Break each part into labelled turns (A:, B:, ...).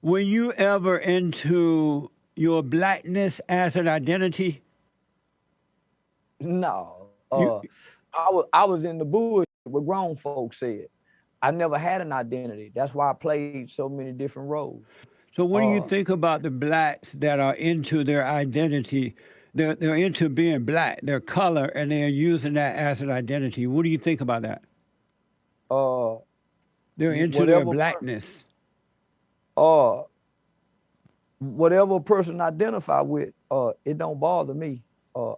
A: Were you ever into your blackness as an identity?
B: No.
A: You,
B: I was in the bullshit what grown folks said. I never had an identity. That's why I played so many different roles.
A: so what do you
B: Uh,
A: think about the blacks that are into their identity? They're into being black, their color, and they're using that as an identity. What do you think about that?
B: uh,
A: They're into their
B: whatever,
A: blackness.
B: uh, whatever person identify with, it don't bother me.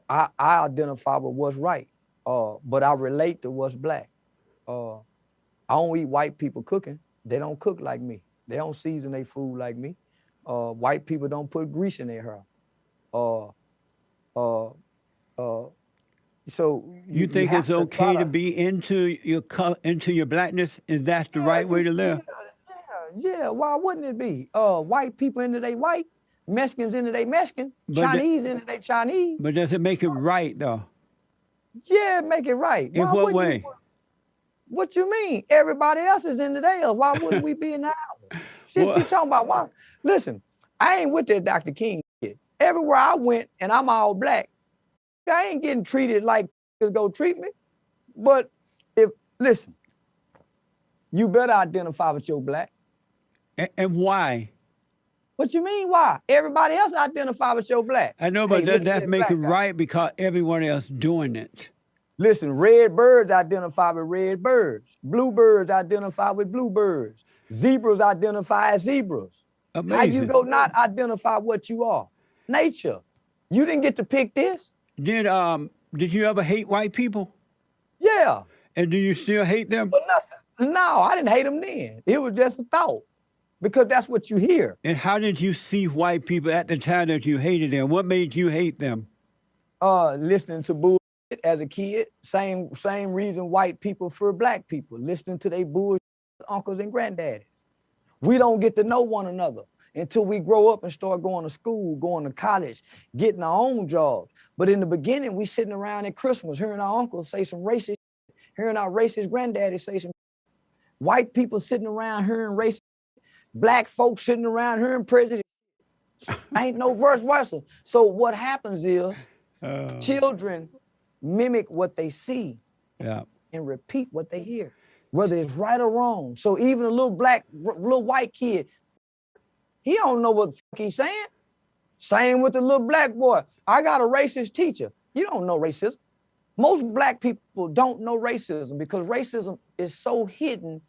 B: I identify with what's right. But I relate to what's black. Uh, I don't eat white people cooking. They don't cook like me. They don't season their food like me. White people don't put grease in their hair. Uh, uh, uh, so
A: You
B: you
A: think it's
B: have to try
A: okay to
B: to,
A: be into your color, into your blackness? Is that the
B: yeah,
A: right way to live?
B: yeah. Why wouldn't it be? White people into they white, Mexicans into they Mexican,
A: But th-
B: Chinese into they Chinese.
A: but does it make it right though?
B: Yeah, make it right.
A: In
B: Why
A: what
B: wouldn't you?
A: way?
B: What you mean? Everybody else is into theirs. Why wouldn't we be in ours? Shit,
A: Well,
B: you talking about why? Listen, I ain't with that Dr. King shit. Everywhere I went and I'm all black, I ain't getting treated like go treat me. But if listen, you better identify with your black.
A: and why?
B: What you mean? Why? Everybody else identify with your black.
A: I know,
B: Hey,
A: but
B: look
A: does
B: at
A: that
B: that
A: make it
B: black guy.
A: right because everyone else doing it?
B: Listen, red birds identify with red birds. Bluebirds identify with bluebirds. Zebras identify as zebras. How you
A: Amazing.
B: go not identify what you are? Nature. You didn't get to pick this?
A: Did you ever hate white people?
B: Yeah,
A: And do you still hate them?
B: but nothing. No, I didn't hate them then. It was just a thought because that's what you hear.
A: And how did you see white people at the time that you hated them? What made you hate them?
B: Listening to bullshit as a kid, same reason white people fear black people, listening to their bullshit uncles and granddaddies. We don't get to know one another until we grow up and start going to school, going to college, getting our own jobs. But in the beginning, we sitting around at Christmas, hearing our uncles say some racist, hearing our racist granddaddy say some white people sitting around hearing racist, black folks sitting around hearing prejudice. Ain't no vice versa. So what happens is children mimic what they see
A: Yeah.
B: and repeat what they hear, whether it's right or wrong. So even a little white kid, he don't know what the fuck he's saying. Same with the little black boy. I got a racist teacher. You don't know racism. Most black people don't know racism because racism is so hidden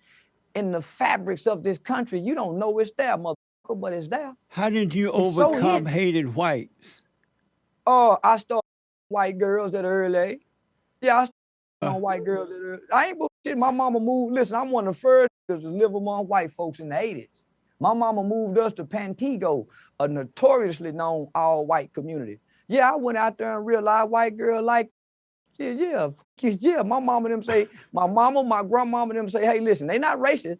B: in the fabrics of this country. You don't know it's there, motherfucker, but it's there.
A: How did you
B: It's so
A: overcome
B: hidden.
A: hated whites?
B: I started white girls at an early age. Yeah, I started on white girls at an early. I ain't bullshit. My mama moved. Listen, I'm one of the first to live among white folks in the 80s. My mama moved us to Pantego, a notoriously known all-white community. Yeah, I went out there and realized white girl like, yeah. My mama them say, my mama, my grandmama them say, hey, listen, they not racist,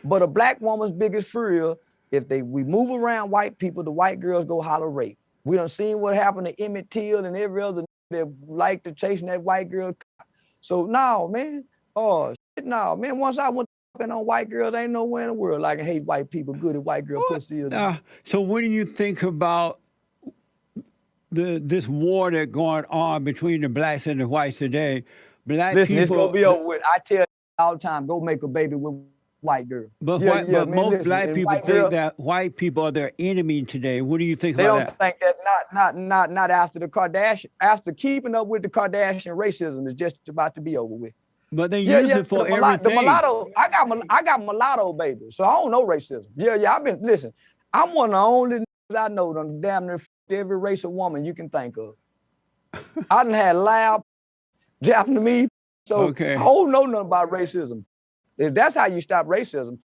B: but a black woman's biggest fear, if we move around white people, the white girls go holler rape. We done seen what happened to Emmett Till and every other that like to chasing that white girl. So no, man. No, man. Once I went fucking on white girls, ain't nowhere in the world I can hate white people good at white girl pussy.
A: So what do you think about this war that's going on between the blacks and the whites today? Black
B: Listen,
A: people,
B: it's gonna be over with. I tell you all the time, go make a baby with white girl.
A: but
B: Man,
A: most
B: listen,
A: black
B: and
A: people
B: white
A: think
B: girl,
A: that white people are their enemy today. What do you think
B: they
A: about
B: don't
A: that?
B: think that not after the Kardashian, after keeping up with the Kardashian racism is just about to be over with.
A: But they use it for everything.
B: The mulatto, I got mulatto babies, so I don't know racism. Yeah, listen, I'm one of the only niggas I know that damn near every race of woman you can think of. I done had loud Japanese, so
A: Okay.
B: I don't know nothing about racism. If that's how you stop racism,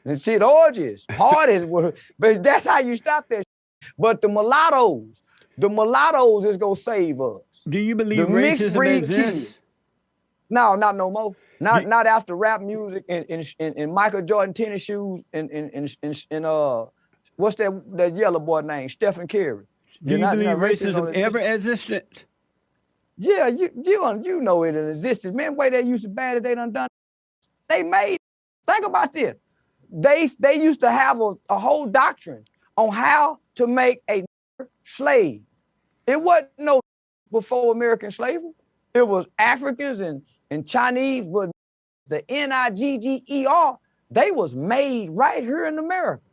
B: and shit orgies, parties, but that's how you stop that shit. But the mulattoes is gonna save us.
A: Do you believe
B: The mixed
A: racism
B: breed
A: exists?
B: kids. No, not no more. Not after rap music and Michael Jordan tennis shoes and what's that yellow boy name? Stephen Curry.
A: Do you believe
B: racism
A: racism ever existed?
B: Yeah, you know it existed. Man, way they used to bad it, they done. They made. Think about this. they used to have a whole doctrine on how to make a slave. It wasn't no before American slavery. It was Africans and Chinese, but the Nigger, they was made right here in America.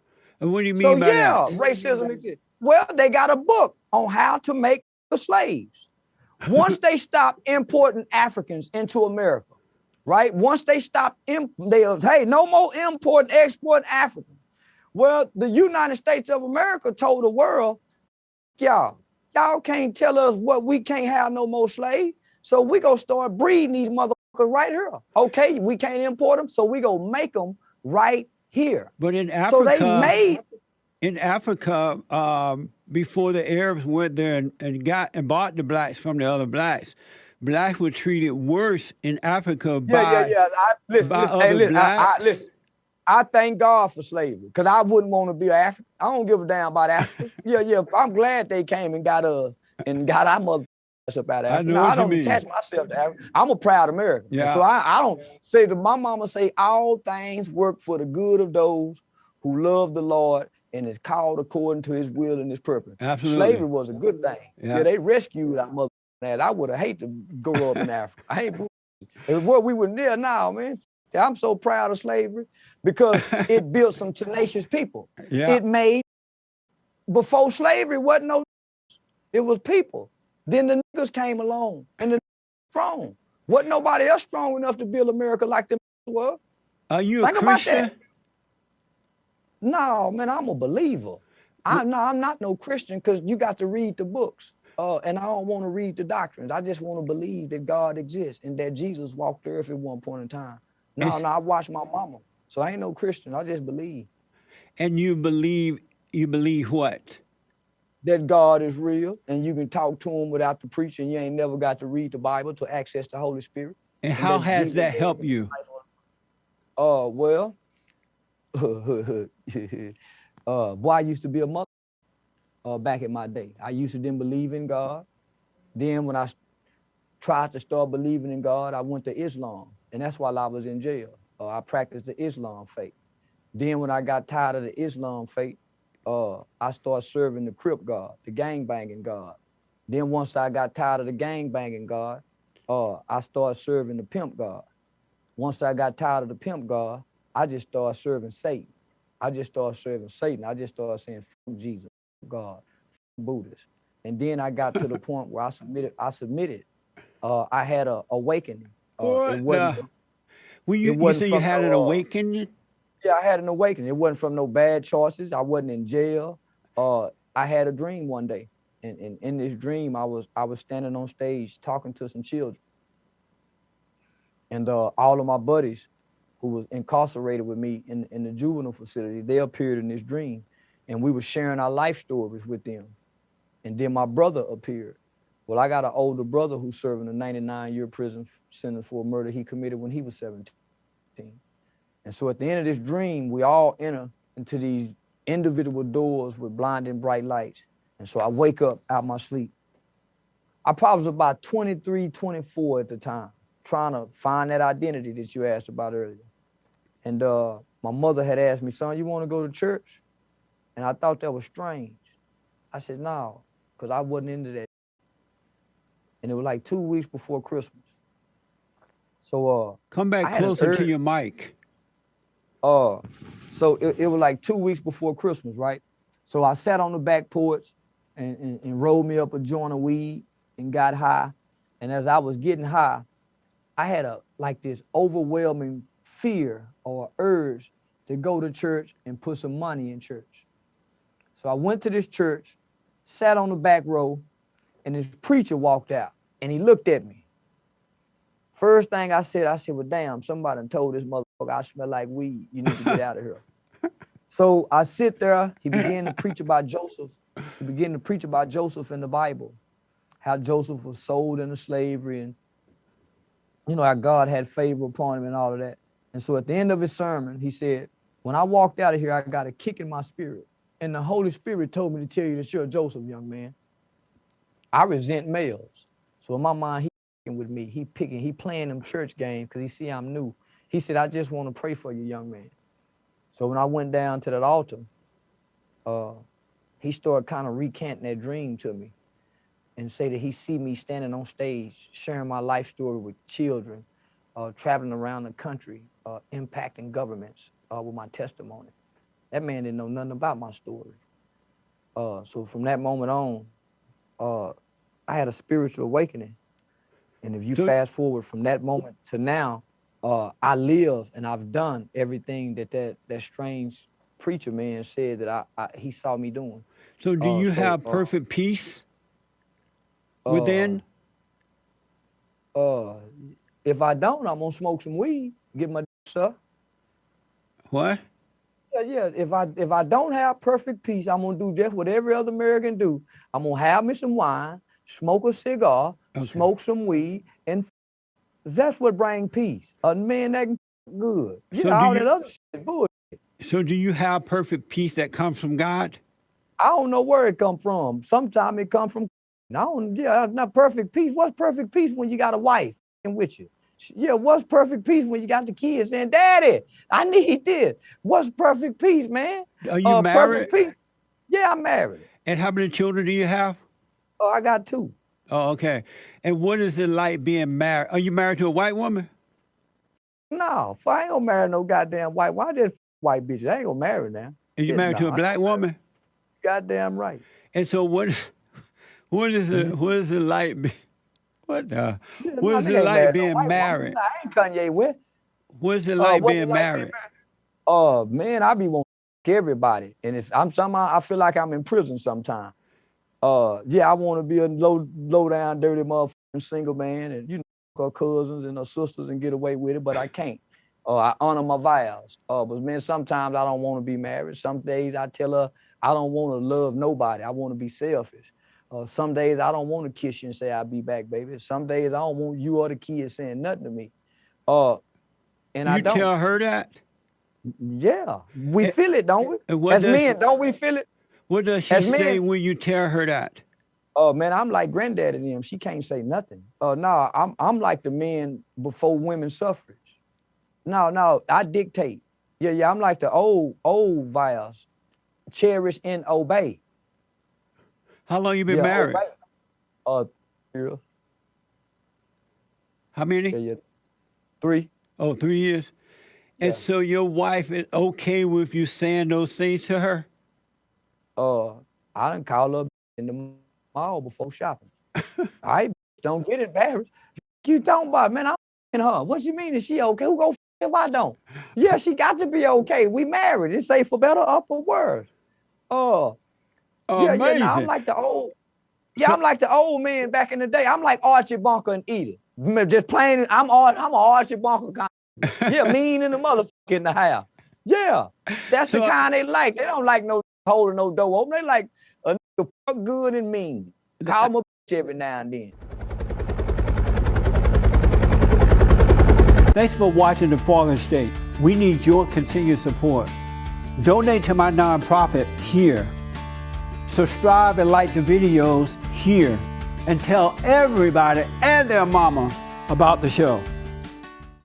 A: And what do you mean by that?
B: Racism exists. Well, they got a book on how to make the slaves. Once they stopped importing Africans into America, right? Once they stopped, hey, no more import, export Africans. Well, the United States of America told the world, y'all can't tell us what we can't have no more slaves. So we gonna start breeding these motherfuckers right here. Okay, we can't import them, so we gonna make them right here.
A: But in Africa,
B: so they made
A: in Africa, before the Arabs went there and bought the blacks from the other blacks, blacks were treated worse in Africa by other blacks.
B: I thank God for slavery, because I wouldn't want to be an African. I don't give a damn about Africa. I'm glad they came and got our mother up out of Africa. I don't attach myself to Africa. I'm a proud American.
A: Yeah.
B: So I don't say to my mama, say all things work for the good of those who love the Lord and is called according to his will and his purpose.
A: Absolutely.
B: Slavery was a good thing. Yeah, they rescued our mother. I would have hated to grow up in Africa. I ain't if what we were near now, man. I'm so proud of slavery because it built some tenacious people.
A: Yeah.
B: It made, before slavery wasn't no, it was people. Then the niggas came along and the strong. Wasn't nobody else strong enough to build America like them were.
A: Are you a Christian?
B: No, man, I'm a believer. I'm not no Christian because you got to read the books. And I don't want to read the doctrines. I just want to believe that God exists and that Jesus walked the earth at one point in time. No, I watched my mama. So I ain't no Christian. I just believe.
A: And you believe what?
B: That God is real and you can talk to him without the preacher and you ain't never got to read the Bible to access the Holy Spirit.
A: And how has that helped you?
B: Well, boy, I used to be a mother back in my day. I used to then believe in God. Then when I tried to start believing in God, I went to Islam. And that's while I was in jail. I practiced the Islam faith. Then when I got tired of the Islam faith, I started serving the Crip God, the gangbanging God. Then once I got tired of the gangbanging God, I started serving the pimp God. Once I got tired of the pimp God, I just started serving Satan. I just started serving Satan. I just started saying, fuck Jesus, God, fuck Buddhists. And then I got to the point where I submitted. I had an awakening.
A: You say you had an awakening?
B: Yeah, I had an awakening. It wasn't from no bad choices. I wasn't in jail. I had a dream one day. And in this dream, I was standing on stage talking to some children. And all of my buddies who was incarcerated with me in the juvenile facility, they appeared in this dream. And we were sharing our life stories with them. And then my brother appeared. Well, I got an older brother who's serving a 99-year prison sentence for a murder he committed when he was 17. And so at the end of this dream, we all enter into these individual doors with blinding bright lights. And so I wake up out my sleep. I probably was about 23, 24 at the time, trying to find that identity that you asked about earlier. And my mother had asked me, son, you want to go to church? And I thought that was strange. I said, no, because I wasn't into that. And it was like 2 weeks before Christmas. So
A: come back closer to your mic.
B: So it was like 2 weeks before Christmas, right? So I sat on the back porch and rolled me up a joint of weed and got high. And as I was getting high, I had this overwhelming fear or urge to go to church and put some money in church. So I went to this church, sat on the back row, and this preacher walked out and he looked at me. First thing I said, well, damn, somebody done told this motherfucker I smell like weed. You need to get out of here. So I sit there. He began to preach about Joseph. He began to preach about Joseph in the Bible, how Joseph was sold into slavery and, how God had favor upon him and all of that. And so at the end of his sermon, he said, when I walked out of here, I got a kick in my spirit. And the Holy Spirit told me to tell you that you're a Joseph, young man. I resent males. So in my mind, with me, he playing them church games because he see I'm new. He said, I just want to pray for you, young man. So when I went down to that altar, he started kind of recanting that dream to me and say that he see me standing on stage, sharing my life story with children, traveling around the country, impacting governments with my testimony. That man didn't know nothing about my story. So from that moment on, I had a spiritual awakening. And if you fast forward from that moment to now, I live and I've done everything that strange preacher man said that he saw me doing.
A: So do you have perfect peace within?
B: If I don't, I'm gonna smoke some weed, get my stuff.
A: What?
B: Yeah. If I don't have perfect peace, I'm gonna do just what every other American do. I'm gonna have me some wine, smoke a cigar, smoke some weed, and that's what brings peace. A man that good.
A: So
B: all that other shit is bullshit.
A: So do you have perfect peace that comes from God?
B: I don't know where it come from. Sometimes it come from. Not perfect peace. What's perfect peace when you got a wife with you? Yeah, what's perfect peace when you got the kids saying, "Daddy, I need this"? What's perfect peace, man?
A: Are you married?
B: Perfect peace. Yeah, I'm married.
A: And how many children do you have?
B: Oh, I got 2.
A: Oh, okay. And what is it like being married? Are you married to a white woman?
B: No, I ain't gonna marry no goddamn white. Why this white bitch? I ain't gonna marry now.
A: Are you married to a black woman?
B: Goddamn right.
A: And so what is it like? What is it like being married?
B: I ain't Kanye West.
A: What is it like being married?
B: Man, I be wanting to everybody, and if I'm somehow I feel like I'm in prison sometimes. I want to be a low down, dirty motherfucking single man, and her cousins and her sisters and get away with it, but I can't. I honor my vows. But man, sometimes I don't want to be married. Some days I tell her I don't want to love nobody. I want to be selfish. Some days I don't want to kiss you and say I'll be back, baby. Some days I don't want you or the kids saying nothing to me. And I don't.
A: You tell her that?
B: Yeah, we feel it, don't we? As men, don't we feel it?
A: What does she say when you tell her that?
B: Oh man, I'm like granddaddy to them. She can't say nothing. No, I'm like the men before women's suffrage. No, I dictate. Yeah, I'm like the old vows. Cherish and obey.
A: How long you been married?
B: Years.
A: How many?
B: Yeah. 3.
A: Oh, 3 years.
B: Yeah.
A: And so your wife is okay with you saying those things to her?
B: I done call her in the mall before shopping. I don't get embarrassed. You talking about, man, I'm in her. What you mean? Is she okay? Who go if I don't? Yeah, she got to be okay. We married. It's safe for better or for worse.
A: Amazing.
B: I'm like the old. Yeah, I'm like the old man back in the day. I'm like Archie Bunker and Edith. Just plain. I'm an Archie Bunker kind. Yeah, mean in the motherfucker in the house. Yeah, that's the kind they like. They don't like no holding no door open. They like a nigga fuck good and mean. Call them a bitch every now and then.
A: Thanks for watching The Fallen State. We need your continued support. Donate to my nonprofit here. Subscribe and like the videos here. And tell everybody and their mama about the show.